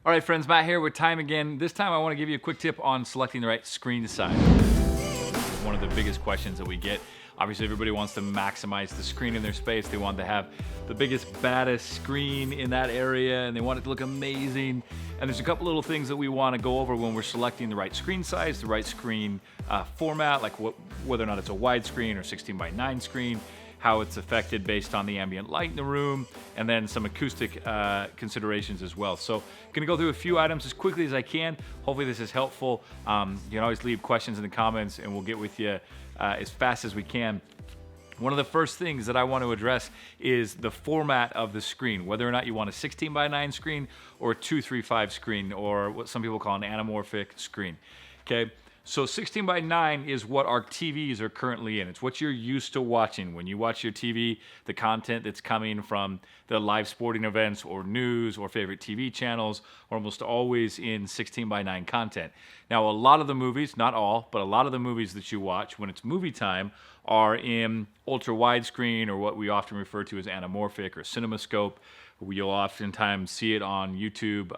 All right, friends, Matt here with time again. This time I want to give you a quick tip on selecting the right screen size. One of the biggest questions that we get. Obviously, everybody wants to maximize the screen in their space. They want to have the biggest, baddest screen in that area, and they want it to look amazing. And there's a couple little things that we want to go over when we're selecting the right screen size, the right screen format, like whether or not it's a widescreen or 16:9 screen, how it's affected based on the ambient light in the room, and then some acoustic considerations as well. So I'm gonna go through a few items as quickly as I can. Hopefully this is helpful. You can always leave questions in the comments and we'll get with you as fast as we can. One of the first things that I want to address is the format of the screen, whether or not you want a 16:9 screen or a 235 screen, or what some people call an anamorphic screen, okay? So 16:9 is what our TVs are currently in. It's what you're used to watching. When you watch your TV, the content that's coming from the live sporting events or news or favorite TV channels are almost always in 16:9 content. Now, a lot of the movies, not all, but a lot of the movies that you watch when it's movie time are in ultra widescreen, or what we often refer to as anamorphic or cinemascope. You'll oftentimes see it on YouTube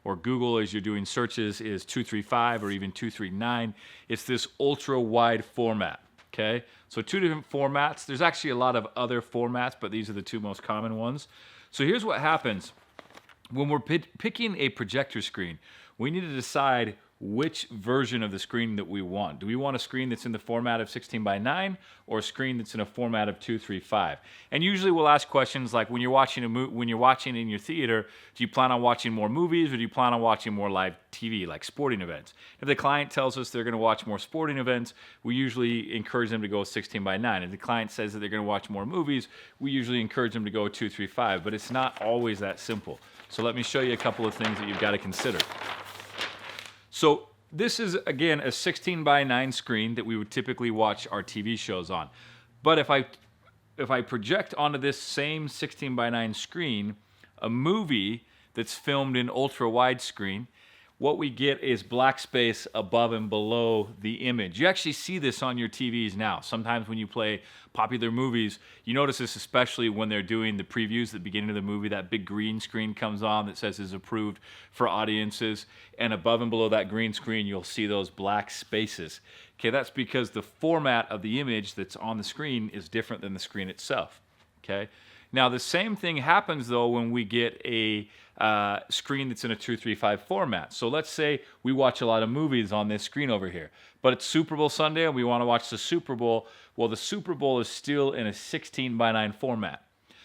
or Google as you're doing searches, is 235 or even 239. It's this ultra wide format, okay? So two different formats. There's actually a lot of other formats, but these are the two most common ones. So here's what happens. When we're picking a projector screen, we need to decide which version of the screen that we want. Do we want a screen that's in the format of 16:9 or a screen that's in a format of 235? And usually we'll ask questions like, when you're watching in your theater, do you plan on watching more movies or do you plan on watching more live TV, like sporting events? If the client tells us they're going to watch more sporting events, we usually encourage them to go with 16:9. If the client says that they're going to watch more movies, we usually encourage them to go with 235. But it's not always that simple. So let me show you a couple of things that you've got to consider. So this is, again, a 16:9 screen that we would typically watch our TV shows on. But if I project onto this same 16:9 screen a movie that's filmed in ultra widescreen, what we get is black space above and below the image. You actually see this on your TVs now. Sometimes when you play popular movies, you notice this especially when they're doing the previews at the beginning of the movie. That big green screen comes on that says is approved for audiences, and above and below that green screen you'll see those black spaces. Okay, that's because the format of the image that's on the screen is different than the screen itself. Okay. Now, the same thing happens, though, when we get a screen that's in a 235 format. So let's say we watch a lot of movies on this screen over here, but it's Super Bowl Sunday and we want to watch the Super Bowl. Well, the Super Bowl is still in a 16:9 format.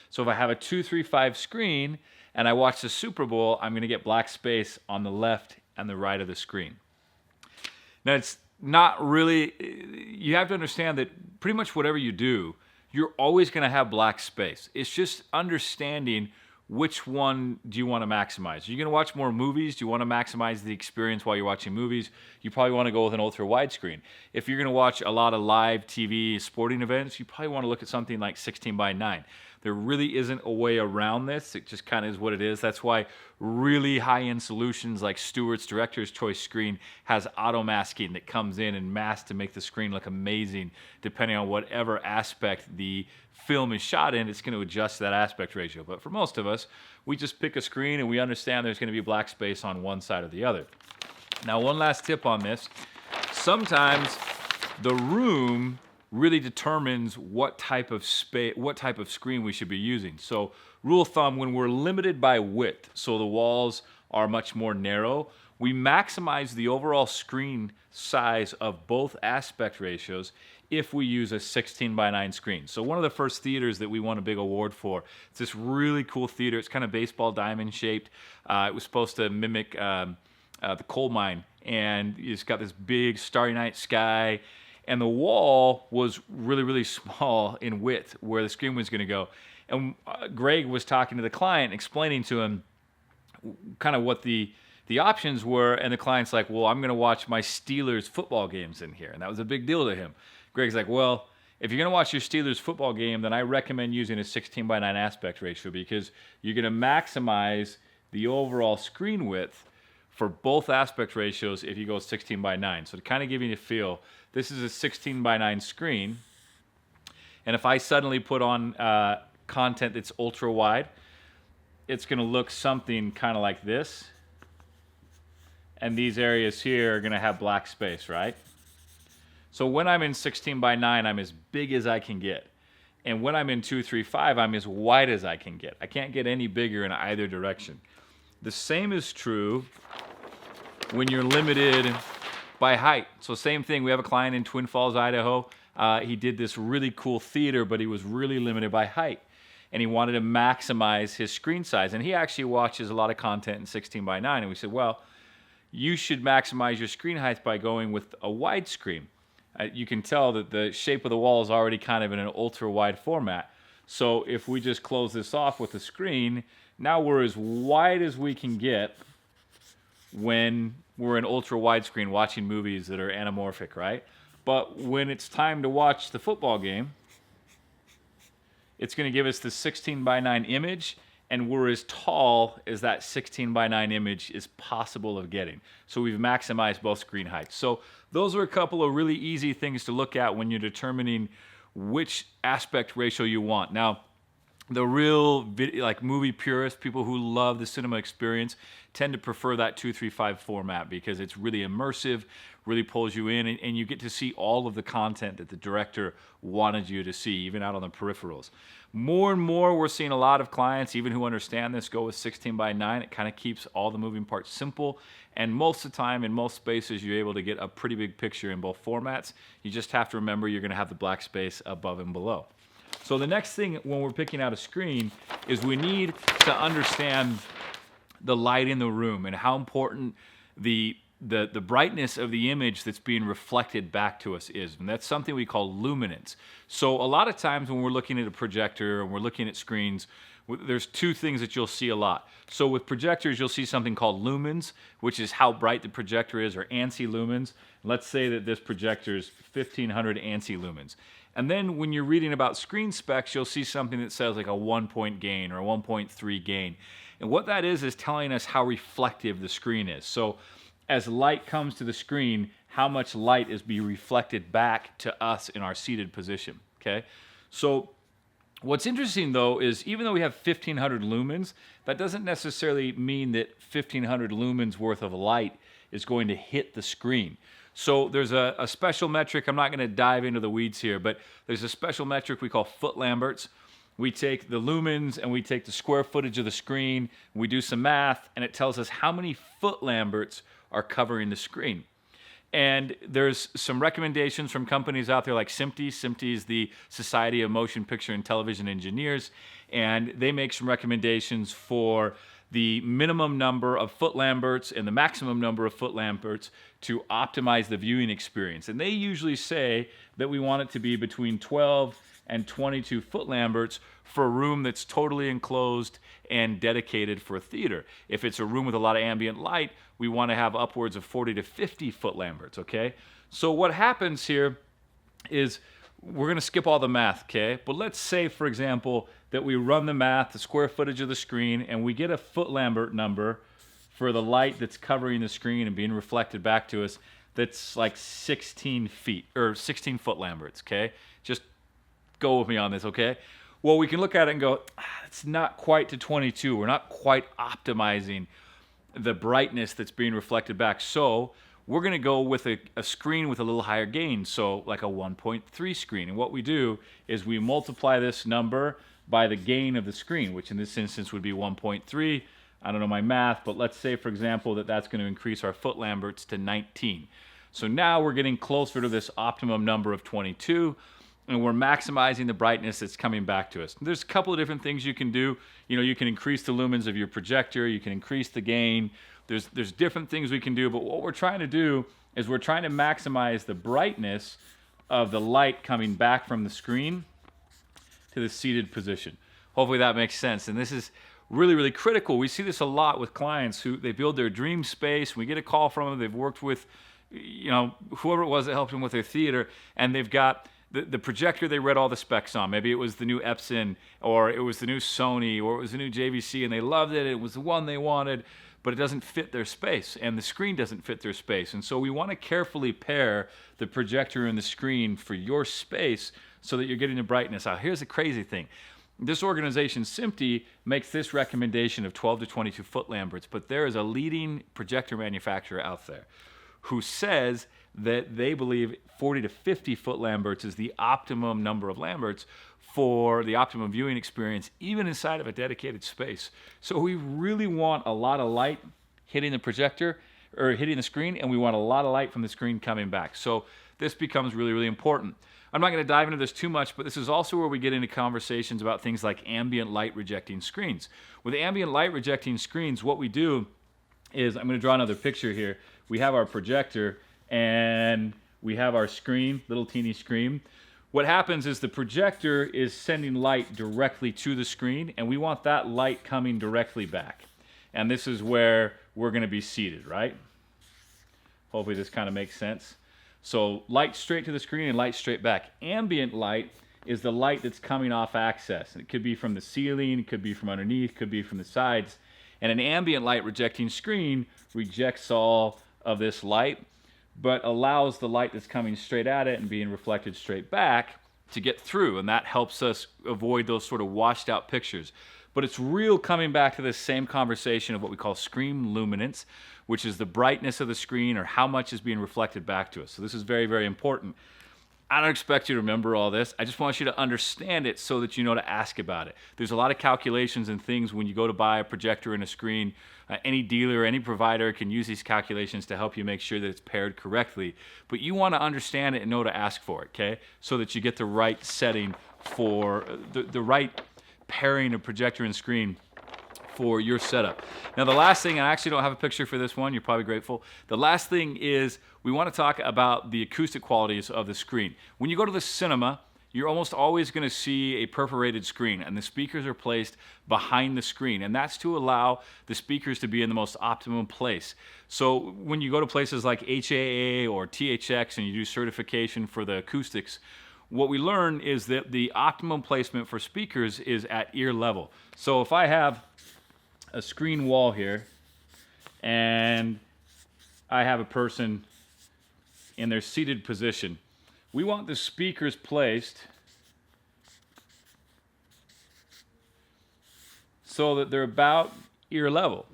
So if I have a 235 screen and I watch the Super Bowl, I'm going to get black space on the left and the right of the screen. Now, it's not really, you have to understand that pretty much whatever you do, you're always going to have black space. It's just understanding which one do you want to maximize. Are you going to watch more movies? Do you want to maximize the experience while you're watching movies? You probably want to go with an ultra widescreen. If you're going to watch a lot of live TV sporting events, you probably want to look at something like 16:9. There really isn't a way around this. It just kind of is what it is. That's why really high-end solutions like Stewart's Director's Choice Screen has auto masking that comes in and masks to make the screen look amazing. Depending on whatever aspect the film is shot in, it's going to adjust that aspect ratio. But for most of us, we just pick a screen and we understand there's going to be black space on one side or the other. Now, one last tip on this. Sometimes the room really determines what type of screen we should be using. So rule of thumb, when we're limited by width, so the walls are much more narrow, we maximize the overall screen size of both aspect ratios if we use a 16:9 screen. So one of the first theaters that we won a big award for, it's this really cool theater. It's kind of baseball diamond shaped. It was supposed to mimic the coal mine, and it's got this big starry night sky. And the wall was really, really small in width where the screen was going to go. And Greg was talking to the client, explaining to him kind of what the options were. And the client's like, well, I'm going to watch my Steelers football games in here. And that was a big deal to him. Greg's like, well, if you're going to watch your Steelers football game, then I recommend using a 16:9 aspect ratio, because you're going to maximize the overall screen width for both aspect ratios if you go 16:9. So to kind of give you a feel, this is a 16:9 screen, and if I suddenly put on content that's ultra wide, it's going to look something kind of like this. and these areas here are gonna have black space, right? So when I'm in 16 by 9, I'm as big as I can get. And when I'm in 235, I'm as wide as I can get. I can't get any bigger in either direction. The same is true when you're limited by height. So same thing, we have a client in Twin Falls, Idaho. He did this really cool theater, but he was really limited by height. And he wanted to maximize his screen size. And he actually watches a lot of content in 16 by 9. And we said, well, you should maximize your screen height by going with a wide screen. You can tell that the shape of the wall is already kind of in an ultra wide format. So if we just close this off with the screen, now we're as wide as we can get when we're in ultra widescreen watching movies that are anamorphic, right? But when it's time to watch the football game, it's going to give us the 16 by 9 image, and we're as tall as that 16 by 9 image is possible of getting. So we've maximized both screen heights. So those are a couple of really easy things to look at when you're determining which aspect ratio you want. Now, the real like movie purists, people who love the cinema experience, tend to prefer that 235 format because it's really immersive, really pulls you in, and you get to see all of the content that the director wanted you to see, even out on the peripherals. More and more, we're seeing a lot of clients, even who understand this, go with 16 by 9. It kind of keeps all the moving parts simple, and most of the time, in most spaces, you're able to get a pretty big picture in both formats. You just have to remember you're going to have the black space above and below. So the next thing when we're picking out a screen is we need to understand the light in the room and how important the brightness of the image that's being reflected back to us is. And that's something we call luminance. So a lot of times when we're looking at a projector and we're looking at screens, there's two things that you'll see a lot. So with projectors, you'll see something called lumens, which is how bright the projector is, or ANSI lumens. Let's say that this projector is 1500 ANSI lumens. And then when you're reading about screen specs, you'll see something that says like a 1-point gain or a 1.3 gain. And what that is telling us how reflective the screen is. So as light comes to the screen, how much light is being reflected back to us in our seated position, okay? So what's interesting though is even though we have 1500 lumens, that doesn't necessarily mean that 1500 lumens worth of light is going to hit the screen. So there's a special metric. I'm not going to dive into the weeds here, but there's a special metric we call foot lamberts. We take the lumens and we take the square footage of the screen, we do some math, and it tells us how many foot lamberts are covering the screen. And there's some recommendations from companies out there like SMPTE. SMPTE is the Society of Motion Picture and Television Engineers, and they make some recommendations for the minimum number of foot lamberts and the maximum number of foot lamberts to optimize the viewing experience. And they usually say that we want it to be between 12 and 22 foot lamberts for a room that's totally enclosed and dedicated for a theater. If it's a room with a lot of ambient light, we want to have upwards of 40 to 50 foot lamberts, okay? So what happens here is we're going to skip all the math, okay? But let's say, for example, that we run the math, the square footage of the screen, and we get a foot lambert number for the light that's covering the screen and being reflected back to us that's like 16 feet, or 16 foot lamberts, okay? Just go with me on this, okay? Well, we can look at it and go, it's not quite to 22. We're not quite optimizing the brightness that's being reflected back. So we're going to go with a screen with a little higher gain, so like a 1.3 screen. And what we do is we multiply this number by the gain of the screen, which in this instance would be 1.3. I don't know my math, but let's say, for example, that that's going to increase our foot lamberts to 19. So now we're getting closer to this optimum number of 22, and we're maximizing the brightness that's coming back to us. There's a couple of different things you can do. You know, you can increase the lumens of your projector, you can increase the gain. There's different things we can do, but what we're trying to do is we're trying to maximize the brightness of the light coming back from the screen to the seated position. Hopefully that makes sense. And this is really, really critical. We see this a lot with clients who they build their dream space. We get a call from them. They've worked with, you know, whoever it was that helped them with their theater, and they've got the projector they read all the specs on. Maybe it was the new Epson, or it was the new Sony, or it was the new JVC, and they loved it. It was the one they wanted, but it doesn't fit their space, and the screen doesn't fit their space. And so we want to carefully pair the projector and the screen for your space so that you're getting the brightness out. Here's the crazy thing. This organization, SMPTE, makes this recommendation of 12 to 22 foot Lamberts, but there is a leading projector manufacturer out there who says that they believe 40 to 50 foot Lamberts is the optimum number of Lamberts for the optimum viewing experience, even inside of a dedicated space. So we really want a lot of light hitting the projector or hitting the screen, and we want a lot of light from the screen coming back. So this becomes really, really important. I'm not going to dive into this too much, but this is also where we get into conversations about things like ambient light rejecting screens. With ambient light rejecting screens, what we do is, I'm going to draw another picture here. We have our projector and we have our screen, little teeny screen. What happens is the projector is sending light directly to the screen, and we want that light coming directly back. And this is where we're going to be seated, right? Hopefully this kind of makes sense. So light straight to the screen and light straight back. Ambient light is the light that's coming off axis. It could be from the ceiling, it could be from underneath, it could be from the sides. And an ambient light rejecting screen rejects all of this light, but allows the light that's coming straight at it and being reflected straight back to get through. And that helps us avoid those sort of washed out pictures. But it's real coming back to this same conversation of what we call screen luminance, which is the brightness of the screen or how much is being reflected back to us. So this is very, very important. I don't expect you to remember all this. I just want you to understand it so that you know to ask about it. There's a lot of calculations and things when you go to buy a projector and a screen. Any dealer, any provider can use these calculations to help you make sure that it's paired correctly. But you want to understand it and know to ask for it, okay? So that you get the right setting for the right pairing of projector and screen for your setup. Now the last thing, I actually don't have a picture for this one, you're probably grateful. The last thing is we want to talk about the acoustic qualities of the screen. When you go to the cinema, you're almost always going to see a perforated screen, and the speakers are placed behind the screen, and that's to allow the speakers to be in the most optimum place. So when you go to places like HAA or THX and you do certification for the acoustics, what we learn is that the optimum placement for speakers is at ear level. So if I have a screen wall here and I have a person in their seated position, we want the speakers placed so that they're about ear level.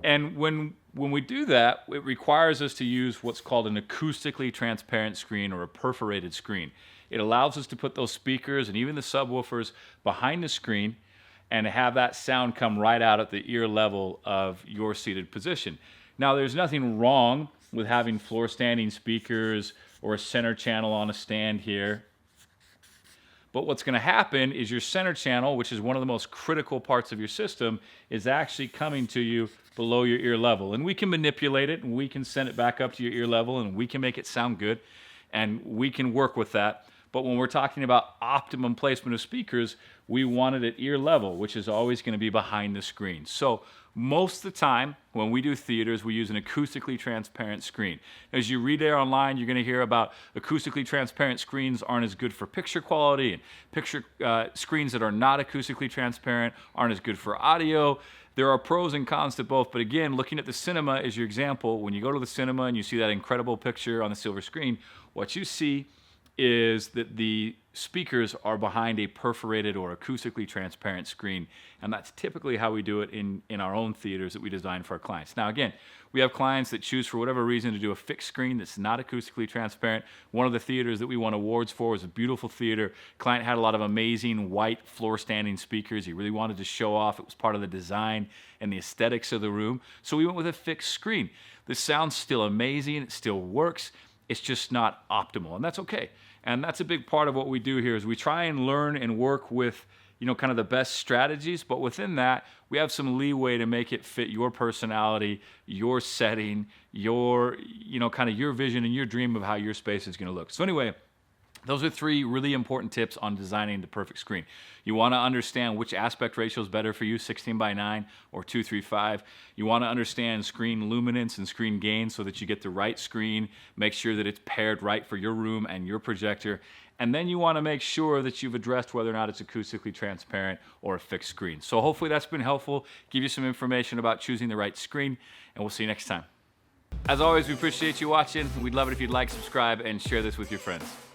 And when we do that, it requires us to use what's called an acoustically transparent screen or a perforated screen. It allows us to put those speakers and even the subwoofers behind the screen and have that sound come right out at the ear level of your seated position. Now, there's nothing wrong with having floor standing speakers or a center channel on a stand here. But what's going to happen is your center channel, which is one of the most critical parts of your system, is actually coming to you below your ear level. And we can manipulate it, and we can send it back up to your ear level, and we can make it sound good, and we can work with that. But when we're talking about optimum placement of speakers, we want it at ear level, which is always going to be behind the screen. So most of the time, when we do theaters, we use an acoustically transparent screen. As you read there online, you're going to hear about acoustically transparent screens aren't as good for picture quality, and picture screens that are not acoustically transparent aren't as good for audio. There are pros and cons to both, but again, looking at the cinema as your example, when you go to the cinema and you see that incredible picture on the silver screen, what you see is that the speakers are behind a perforated or acoustically transparent screen, and that's typically how we do it in our own theaters that we design for our clients. Now again, we have clients that choose for whatever reason to do a fixed screen that's not acoustically transparent. One of the theaters that we won awards for was a beautiful theater. Client had a lot of amazing white floor standing speakers. He really wanted to show off. It was part of the design and the aesthetics of the room. So we went with a fixed screen. The sound's still amazing, it still works. It's just not optimal, and that's okay. And that's a big part of what we do here is we try and learn and work with, you know, kind of the best strategies, but within that, we have some leeway to make it fit your personality, your setting, your, you know, kind of your vision and your dream of how your space is going to look. So anyway, those are 3 really important tips on designing the perfect screen. You want to understand which aspect ratio is better for you, 16:9 or 2:3:5. You want to understand screen luminance and screen gain so that you get the right screen, make sure that it's paired right for your room and your projector. And then you want to make sure that you've addressed whether or not it's acoustically transparent or a fixed screen. So hopefully that's been helpful, give you some information about choosing the right screen, and we'll see you next time. As always, we appreciate you watching. We'd love it if you'd like, subscribe, and share this with your friends.